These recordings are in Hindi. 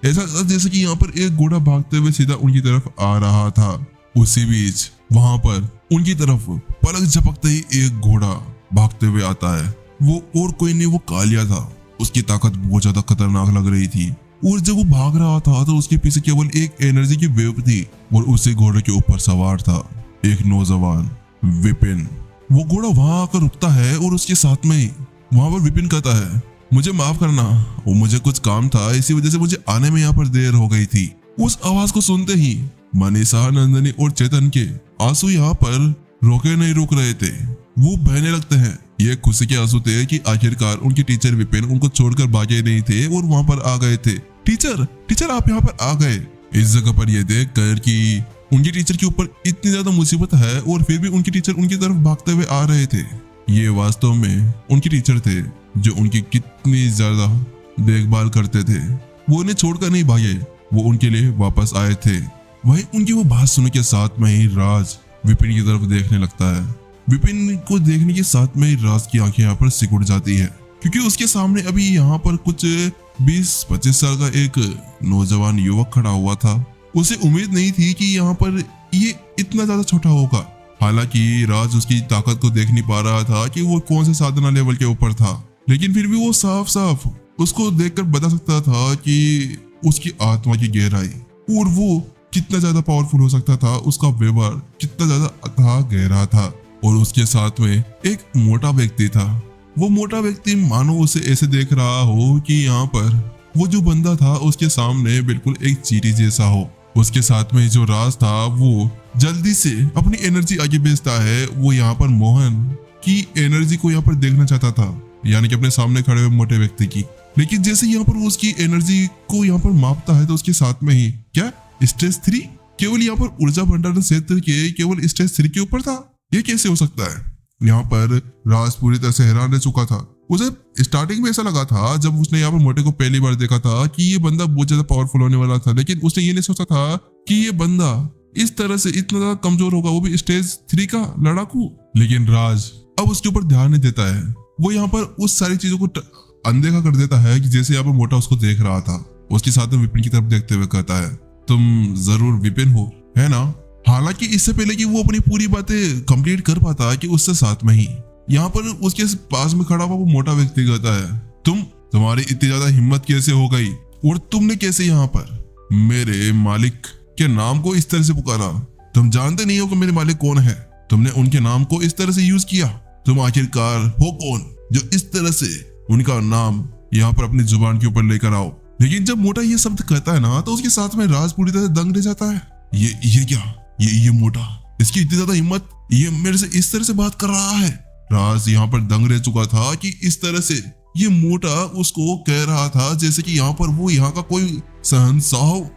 ऐसा था जैसे कि यहाँ पर एक घोड़ा भागते हुए सीधा उनकी तरफ आ रहा था। उसी बीच वहां पर उनकी तरफ पलक झपकते ही एक घोड़ा भागते हुए आता है। वो और कोई नहीं, वो कालिया था। उसकी ताकत बहुत ज्यादा खतरनाक लग रही थी और जब वो भाग रहा था तो उसके पीछे केवल एक एनर्जी की वेव थी और उसी घोड़े के ऊपर सवार था एक नौजवान, विपिन। वो घोड़ा वहां आकर रुकता है और उसके साथ में ही वहां पर विपिन कहता है, मुझे माफ करना, वो मुझे कुछ काम था, इसी वजह से मुझे आने में यहाँ पर देर हो गई थी। उस आवाज को सुनते ही मनीषा, नंदनी और चेतन के आंसू यहाँ पर रोके नहीं रुक रहे थे। वो बहने लगते हैं। ये खुशी के आंसू थे कि आखिरकार उनके टीचर विपिन उनको छोड़कर भागे नहीं थे और वहां पर आ गए थे। टीचर, टीचर आप यहाँ पर आ गए। इस जगह पर ये देख कर कि उनके टीचर के ऊपर इतनी ज्यादा मुसीबत है और फिर भी उनके टीचर उनकी तरफ भागते हुए आ रहे थे। ये वास्तव में उनके टीचर थे जो उनकी कितनी ज्यादा देखभाल करते थे। वो उन्हें छोड़कर नहीं भागे, वो उनके लिए वापस आए थे। वहीं उनकी वो बात सुनने के साथ में ही राज विपिन की तरफ देखने लगता है। विपिन को देखने के साथ में ही राज की आंखें यहाँ पर सिकुड़ जाती है, क्योंकि उसके सामने अभी यहाँ पर कुछ 20-25 साल का एक नौजवान युवक खड़ा हुआ था। उसे उम्मीद नहीं थी कि यहाँ पर ये इतना ज्यादा छोटा होगा। हालांकि राज उसकी ताकत को देख नहीं पा रहा था कि वो कौन से साधना लेवल के ऊपर था, लेकिन फिर भी वो साफ साफ उसको देखकर बता सकता था कि उसकी आत्मा की गहराई और वो कितना ज्यादा पावरफुल हो सकता था। उसका व्यवहार कितना ज्यादा अथाह गहरा था। और उसके साथ में एक मोटा व्यक्ति था। वो मोटा व्यक्ति मानो उसे ऐसे देख रहा हो कि यहाँ पर वो जो बंदा था उसके सामने बिल्कुल एक चींटी जैसा हो। उसके साथ में जो राज था वो जल्दी से अपनी एनर्जी आगे भेजता है। वो यहाँ पर मोहन की एनर्जी को यहाँ पर देखना चाहता था, यानी कि अपने सामने खड़े हुए मोटे व्यक्ति की। लेकिन जैसे यहाँ पर उसकी एनर्जी को यहाँ पर मापता है तो उसके साथ में ही क्या स्टेज 3 केवल यहाँ पर ऊर्जा भंडारण क्षेत्र के केवल स्टेज 3 के ऊपर था। ये कैसे हो सकता है? यहाँ पर राज पूरी तरह से हैरान रह चुका था। उसे स्टार्टिंग में ऐसा लगा था जब उसने यहाँ पर मोटे को पहली बार देखा था कि ये बंदा बहुत ज्यादा पावरफुल होने वाला था, लेकिन उसने ये नहीं सोचा था कि ये बंदा इस तरह से इतना ज्यादा कमजोर होगा, वो भी स्टेज 3 का लड़ाकू। लेकिन राज अब उसके ऊपर ध्यान नहीं देता है। वो यहाँ पर उस सारी चीजों को अनदेखा कर देता है कि जैसे यहाँ पर मोटा उसको देख रहा था। उसके साथ में विपिन की तरफ देखते हुए कहता है, तुम जरूर विपिन हो, है ना? हालांकि इससे पहले कि वो अपनी पूरी बातें कंप्लीट कर पाता कि उससे साथ में ही यहाँ पर उसके पास में खड़ा हुआ वो मोटा व्यक्ति कहता है, तुम्हारी इतनी ज्यादा हिम्मत कैसे हो गई और तुमने कैसे यहाँ पर मेरे मालिक के नाम को इस तरह से पुकारा? तुम जानते नहीं हो कि मेरे मालिक कौन है। तुमने उनके नाम को इस तरह से यूज किया। तुम आखिरकार हो कौन जो इस तरह से उनका नाम यहाँ पर अपनी जुबान के ऊपर लेकर आओ? लेकिन जब मोटा ये शब्द कहता है ना तो उसके साथ में राज पूरी तरह से दंग रह जाता है। ये क्या? ये मोटा, इसकी इतनी ज्यादा हिम्मत, ये मेरे से इस तरह से बात कर रहा है। राज यहाँ पर दंग रह चुका था कि इस तरह से ये मोटा उसको कह रहा था जैसे कि यहाँ पर वो यहाँ का कोई शहंशाह हो।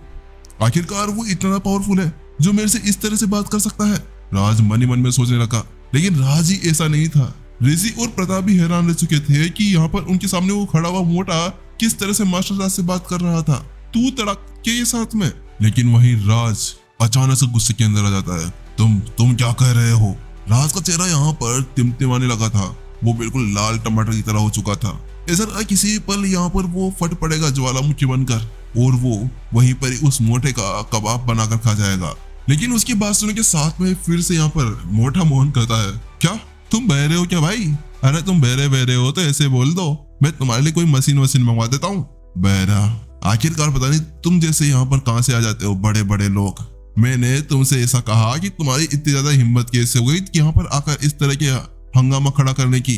आखिरकार वो इतना पावरफुल है जो मेरे से इस तरह से बात कर सकता है। राज मन ही मन में सोचने लगा। लेकिन राज ही ऐसा नहीं था। ऋषि और प्रताप भी हैरान रह चुके थे कि यहाँ पर उनके सामने वो खड़ा हुआ मोटा किस तरह से मास्टर राज से बात कर रहा था, तू तड़क के साथ में। लेकिन वही राज अचानक से गुस्से के अंदर आ जाता है। तुम क्या कह रहे हो? राज का चेहरा यहाँ पर टिमटिमाने लगा था। वो बिल्कुल लाल टमाटर की तरह हो चुका था। ऐसा लगा किसी पल यहाँ पर वो फट पड़ेगा ज्वालामुखी बनकर और वो वहीं पर उस मोटे का कबाब बनाकर खा जाएगा। लेकिन उसकी बात सुनने के साथ में फिर से यहाँ पर मोटा मोहन कहता है, क्या तुम बहरे हो क्या भाई? अरे तुम बहरे हो तो ऐसे बोल दो, मैं तुम्हारे लिए कोई मशीन मंगवा देता हूँ। बहरा, आखिरकार पता नहीं तुम जैसे यहाँ पर कहाँ से आ जाते हो बड़े बड़े लोग। मैंने तुमसे ऐसा कहा कि तुम्हारी इतनी ज्यादा हिम्मत कैसे हो गई कि यहाँ पर आकर इस तरह के हंगामा खड़ा करने की?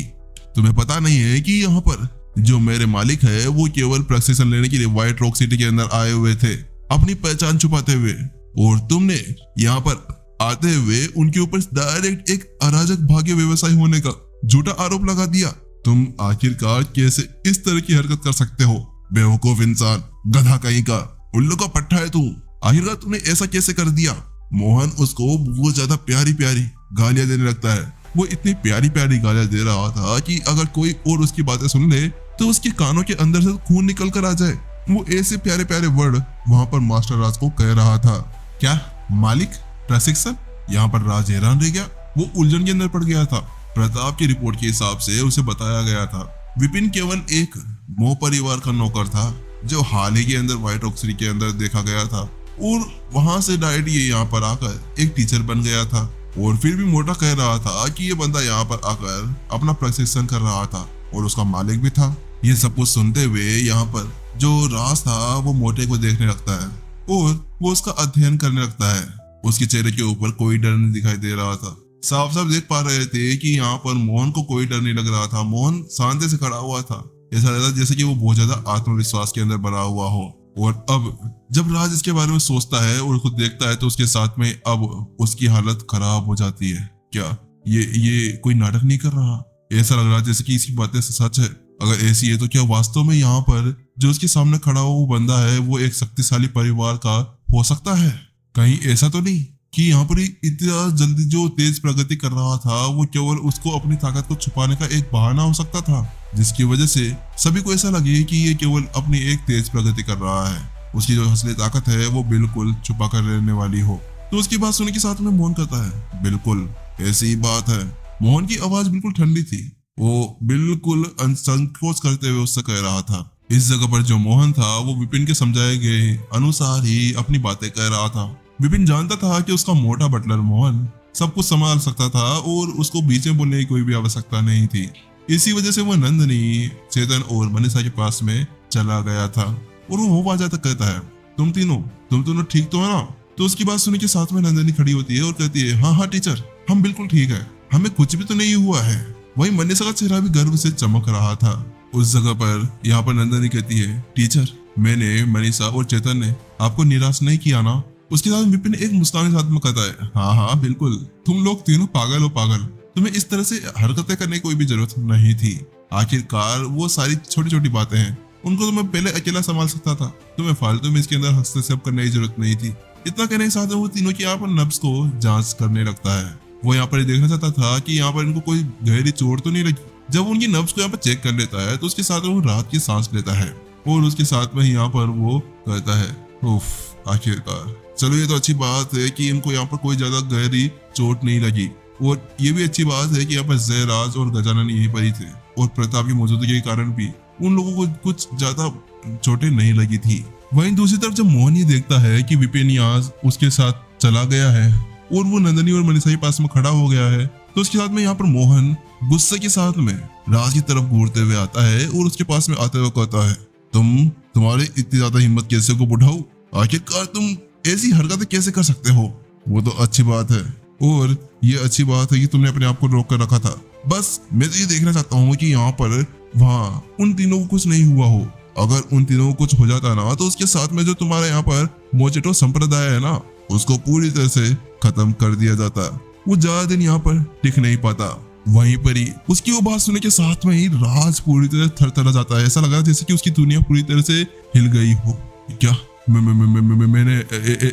तुम्हें पता नहीं है कि यहाँ पर जो मेरे मालिक है वो केवल प्रशिक्षण लेने के लिए व्हाइट रॉक सिटी के अंदर आए हुए थे, अपनी पहचान छुपाते हुए, और तुमने यहाँ पर आते हुए उनके ऊपर डायरेक्ट एक अराजक भाग्य व्यवसायी होने का झूठा आरोप लगा दिया। तुम आखिरकार कैसे इस तरह की हरकत कर सकते हो? बेवकूफ इंसान, गधा कहीं का, उल्लू का पट्टा है तू। आखिरकार तुमने ऐसा कैसे कर दिया? मोहन उसको बहुत ज्यादा प्यारी प्यारी गालियां देने लगता है। वो इतनी प्यारी प्यारी गालियां दे रहा था कि अगर कोई और उसकी बातें सुन ले तो उसके कानों के अंदर से खून निकल कर आ जाए। वो ऐसे प्यारे प्यारे वर्ड वहां पर मास्टर राज को कह रहा था। क्या मालिक? प्रशिक्षण? यहाँ पर राज हैरान रह गया। वो उलझन के अंदर पड़ गया था। प्रताप की रिपोर्ट के हिसाब से उसे बताया गया था विपिन केवल एक मोह परिवार का नौकर था, जो हाल ही के अंदर व्हाइट रॉक सिटी के अंदर देखा गया था, और वहां से डायरेक्ट ये यहाँ पर आकर एक टीचर बन गया था। और फिर भी मोटा कह रहा था कि ये बंदा यहाँ पर आकर अपना प्रशिक्षण कर रहा था और उसका मालिक भी था। ये सब कुछ सुनते हुए यहाँ पर जो राज था वो मोटे को देखने लगता है और वो उसका अध्ययन करने लगता है। उसके चेहरे के ऊपर कोई डर नहीं दिखाई दे रहा था। साफ साफ देख पा रहे थे कि यहाँ पर मोहन को कोई डर नहीं लग रहा था। मोहन शांति से खड़ा हुआ था, ऐसा लग रहा था जैसे कि वो बहुत ज्यादा आत्मविश्वास के अंदर बना हुआ हो। और अब जब राज इसके बारे में सोचता है और उसको देखता है तो उसके साथ में अब उसकी हालत खराब हो जाती है। क्या ये कोई नाटक नहीं कर रहा? ऐसा लग रहा है जैसे कि इसकी बातें सच है। अगर ऐसी है तो क्या वास्तव में यहाँ पर जो उसके सामने खड़ा हुआ वो बंदा है वो एक शक्तिशाली परिवार का हो सकता है? कहीं ऐसा तो नहीं कि यहाँ पर इतना जल्दी जो तेज प्रगति कर रहा था वो केवल उसको अपनी ताकत को छुपाने का एक बहाना हो सकता था, जिसकी वजह से सभी को ऐसा लगे कि ये केवल अपनी एक तेज प्रगति कर रहा है। उसकी जो असली ताकत है वो बिल्कुल छुपा कर रहने वाली हो। तो उसकी बात सुनने के साथ में मोहन कहता है, बिल्कुल ऐसी ही बात है। मोहन की आवाज बिल्कुल ठंडी थी। वो बिल्कुल संकोच करते हुए उससे कह रहा था। इस जगह पर जो मोहन था वो विपिन के समझाए गए अनुसार ही अपनी बातें कह रहा था। विपिन जानता था कि उसका मोटा बटलर मोहन सब कुछ संभाल सकता था और उसको बीच में बोलने की कोई भी आवश्यकता नहीं थी। इसी वजह से वो नंदनी, चेतन और मनीषा के पास में चला गया था और वो आवाज तक कहता है, तुम दोनों ठीक तो है ना? तो उसकी बात सुनने के साथ में नंदनी खड़ी होती है और कहती है, हाँ टीचर, हम बिल्कुल ठीक है, हमें कुछ भी तो नहीं हुआ है। वही मनीषा का चेहरा भी गर्व से चमक रहा था। उस जगह पर यहाँ पर नंदनी कहती है, टीचर, मैंने, मनीषा और चेतन ने आपको निराश नहीं किया ना? उसके साथ विपिन एक मुस्कान के साथ में कहता है, हाँ बिल्कुल, तुम लोग तीनों पागल हो पागल। तुम्हें इस तरह से हरकतें करने की कोई भी जरूरत नहीं थी। आखिरकार वो सारी छोटी छोटी बातें हैं, उनको तो मैं पहले अकेला संभाल सकता था। तुम्हें फालतू में इसके अंदर हस्तक्षेप करने की जरूरत नहीं थी। इतना कहने के साथ वो तीनों की यहाँ पर नब्ज को जांच करने लगता है। वो यहाँ पर देखना चाहता था कि यहाँ पर इनको कोई गहरी चोट तो नहीं लगी। जब उनकी नब्ज को यहाँ पर चेक कर लेता है तो उसके साथ वो राहत की सांस लेता है और उसके साथ में यहाँ पर वो कहता है, उफ, आखिरकार चलो ये तो अच्छी बात है कि इनको यहाँ पर कोई ज्यादा गहरी चोट नहीं लगी। और ये भी अच्छी बात है कि यहाँ पर जयराज और गजानन यहीं पर ही थे और प्रताप की मौजूदगी के कारण भी उन लोगों को कुछ ज्यादा चोटें नहीं लगी थी। वहीं दूसरी तरफ जब मोहन ये देखता है कि विपिन यहाँ उसके साथ चला गया है और वो नंदनी और मनीषा के पास में खड़ा हो गया है, तो उसके साथ में यहाँ पर मोहन गुस्से के साथ में राज की तरफ घूरते हुए आता है और उसके पास में आते हुए कहता है, तुम्हारे इतनी ज्यादा हिम्मत कैसे को बुढ़ाऊ? आखिरकार तुम ऐसी हरकतें कैसे कर सकते हो? वो तो अच्छी बात है और ये अच्छी बात है कि तुमने अपने आप को रोक कर रखा था। बस मैं तो ये देखना चाहता हूँ कि यहाँ पर वहाँ उन तीनों को कुछ नहीं हुआ हो। अगर उन तीनों को कुछ हो जाता ना तो उसके साथ में जो तुम्हारे यहाँ पर मोचेटो संप्रदाय है ना, उसको पूरी तरह से खत्म कर दिया जाता। वो ज्यादा दिन यहाँ पर टिक नहीं पाता। वहीं पर ही उसकी वो बात सुनने के साथ में ही राज पूरी तरह थरथरा जाता है। ऐसा लगा जैसे कि उसकी दुनिया पूरी तरह से हिल गई हो। क्या मैंने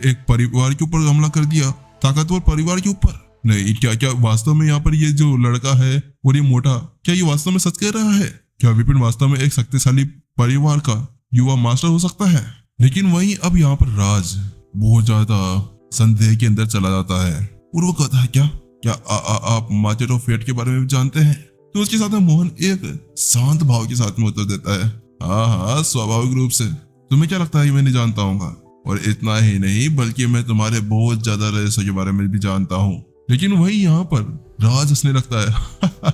एक परिवार के ऊपर हमला कर दिया? ताकतवर परिवार के ऊपर? नहीं, क्या वास्तव में यहाँ पर ये जो लड़का है और ये मोटा, क्या ये वास्तव में सच कह रहा है? क्या विपिन वास्तव में एक शक्तिशाली परिवार का युवा मास्टर हो सकता है? लेकिन वहीं अब यहाँ पर राज बहुत ज्यादा संदेह के अंदर चला जाता है और वो कहता है, क्या आप माचेटो फेट के बारे में जानते हैं? तो उसके साथ में मोहन एक शांत भाव के साथ में उत्तर देता है, हाँ, स्वाभाविक रूप से। तुम्हें क्या लगता है कि मैं नहीं जानता हूँ? और इतना ही नहीं बल्कि मैं तुम्हारे बहुत ज्यादा रहस्य के बारे में भी जानता हूँ। लेकिन वही यहाँ पर राज हंसने लगता है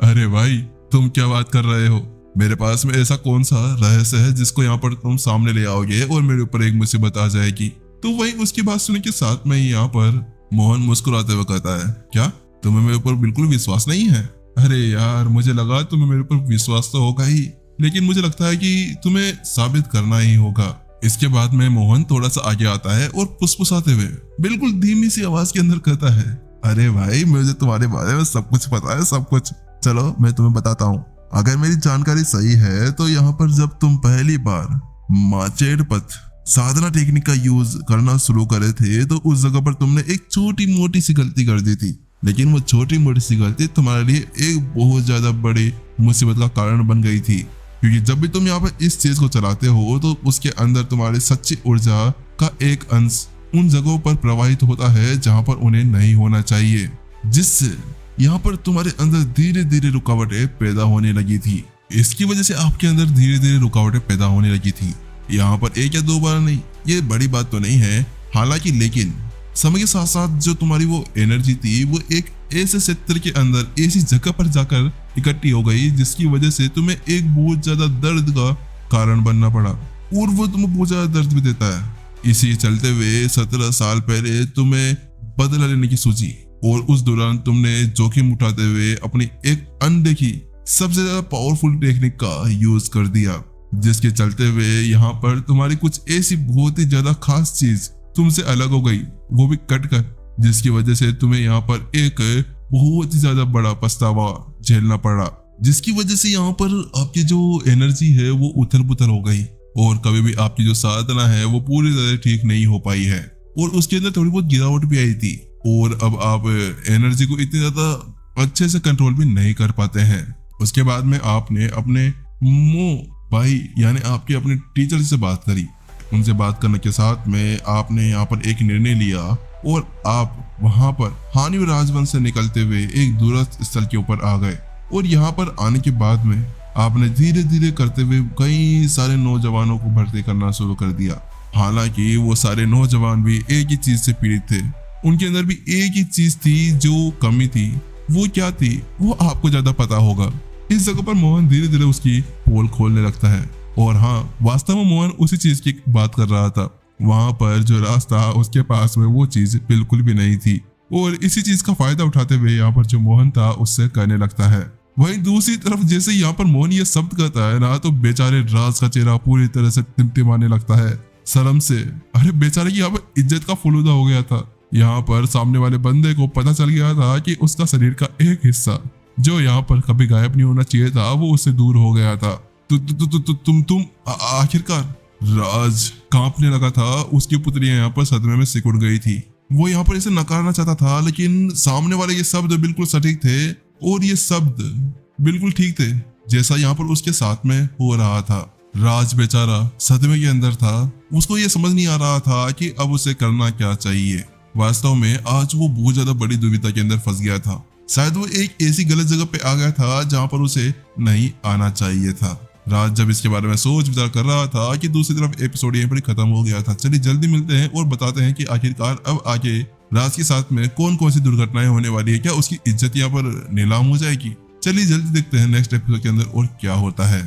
अरे भाई, तुम क्या बात कर रहे हो? मेरे पास में ऐसा कौन सा रहस्य है जिसको यहाँ पर तुम सामने ले आओगे और मेरे ऊपर एक मुसीबत आ जाएगी? तो वही उसकी बात सुनने के साथ में ही यहाँ पर मोहन मुस्कुराते हुए कहता है, क्या तुम्हें मेरे ऊपर बिल्कुल विश्वास नहीं है? अरे यार, मुझे लगा तुम्हें मेरे ऊपर विश्वास तो होगा ही, लेकिन मुझे लगता है कि तुम्हें साबित करना ही होगा। इसके बाद में मोहन थोड़ा सा आगे आता है और फुसफुसाते हुए बिल्कुल धीमी सी आवाज के अंदर कहता है, अरे भाई, मुझे तुम्हारे बारे में सब कुछ पता है, सब कुछ। चलो मैं तुम्हें बताता हूँ। अगर मेरी जानकारी सही है तो यहाँ पर जब तुम पहली बार माचेड पथ साधना टेक्निक का यूज करना शुरू करे थे तो उस जगह पर तुमने एक छोटी मोटी सी गलती कर दी थी। लेकिन वो छोटी मोटी सी गलती तुम्हारे लिए एक बहुत ज्यादा बड़ी मुसीबत का कारण बन गई थी, क्योंकि जब भी तुम यहाँ पर इस चीज को चलाते हो तो उसके अंदर तुम्हारी सच्ची ऊर्जा का एक अंश उन जगहों पर प्रवाहित होता है जहां पर उन्हें नहीं होना चाहिए, जिससे यहाँ पर तुम्हारे अंदर धीरे धीरे रुकावटें पैदा होने लगी थी। इसकी वजह से आपके अंदर धीरे धीरे रुकावटें पैदा होने लगी थी। यहाँ पर एक या दो बार नहीं, ये बड़ी बात तो नहीं है हालांकि, लेकिन समय के साथ साथ जो तुम्हारी वो एनर्जी थी वो एक ऐसे क्षेत्र के अंदर ऐसी जगह पर जाकर इकट्ठी हो गई जिसकी वजह से तुम्हें एक बहुत ज्यादा दर्द का कारण बनना पड़ा, और वो तुम्हें बहुत ज्यादा दर्द भी देता है। इसी चलते हुए 17 साल पहले तुम्हें बदला लेने की सोची, और उस दौरान तुमने जोखिम उठाते हुए अपनी एक अनदेखी सबसे ज्यादा पावरफुल टेक्निक का यूज कर दिया, जिसके चलते हुए यहाँ पर तुम्हारी कुछ ऐसी बहुत ही ज्यादा खास चीज तुमसे अलग हो गई, वो भी कट कर, जिसकी वजह से तुम्हें यहाँ पर एक बहुत ही ज्यादा बड़ा पछतावा झेलना पड़ा, जिसकी वजह से यहाँ पर आपकी जो एनर्जी है वो उथल पुथल हो गई, और कभी भी आपकी जो साधना है वो पूरी तरह ठीक नहीं हो पाई है, और उसके अंदर थोड़ी बहुत गिरावट भी आई थी, और अब आप एनर्जी को इतनी ज्यादा अच्छे से कंट्रोल भी नहीं कर पाते हैं। उसके बाद में आपने अपने भाई यानी आपके अपने टीचर से बात करी। उनसे बात करने के साथ में आपने यहाँ पर एक निर्णय लिया, और आप वहां पर हानि राजवंश से निकलते हुए एक दूरस्थ स्थल के ऊपर आ गए, और यहाँ पर आने के बाद में आपने धीरे धीरे करते हुए कई सारे नौजवानों को भर्ती करना शुरू कर दिया। हालांकि वो सारे नौजवान भी एक ही चीज से पीड़ित थे, उनके अंदर भी एक ही चीज थी जो कमी थी। वो क्या थी वो आपको ज्यादा पता होगा। इस जगह पर मोहन धीरे धीरे उसकी पोल खोलने लगता है, और हाँ, वास्तव में मोहन उसी चीज की बात कर रहा था। वहां पर जो रास्ता उसके पास में वो चीज बिल्कुल भी नहीं थी, और इसी चीज का फायदा उठाते हुए यहाँ पर जो मोहन था उससे करने लगता है। वहीं दूसरी तरफ जैसे यहाँ पर मोहन ये शब्द कहता है ना, तो बेचारे राज का चेहरा पूरी तरह से टिमटिमाने लगता है शर्म से। अरे बेचारे की यहाँ पर इज्जत का फलूदा हो गया था। यहाँ पर सामने वाले बंदे को पता चल गया था कि उसका शरीर का एक हिस्सा जो यहाँ पर कभी गायब नहीं होना चाहिए था वो उससे दूर हो गया था। तुम आखिरकार। राज कांपने लगा था, उसकी पुत्रियां यहाँ पर सदमे में सिकुड़ गई थी। वो यहाँ पर इसे नकारना चाहता था, लेकिन सामने वाले ये शब्द बिल्कुल सटीक थे, और ये शब्द बिल्कुल ठीक थे जैसा यहाँ पर उसके साथ में हो रहा था। राज बेचारा सदमे के अंदर था, उसको ये समझ नहीं आ रहा था कि अब उसे करना क्या चाहिए। वास्तव में आज वो बहुत ज्यादा बड़ी दुविधा के अंदर फंस गया था। शायद वो एक ऐसी गलत जगह पे आ गया था जहाँ पर उसे नहीं आना चाहिए था। राज जब इसके बारे में सोच विचार कर रहा था कि दूसरी तरफ एपिसोड यहीं पर खत्म हो गया था। चलिए जल्दी मिलते हैं और बताते हैं कि आखिरकार अब आगे राज के साथ में कौन कौन सी दुर्घटनाएं होने वाली है, क्या उसकी इज्जत यहाँ पर नीलाम हो जाएगी। चलिए जल्दी देखते हैं नेक्स्ट एपिसोड के अंदर और क्या होता है।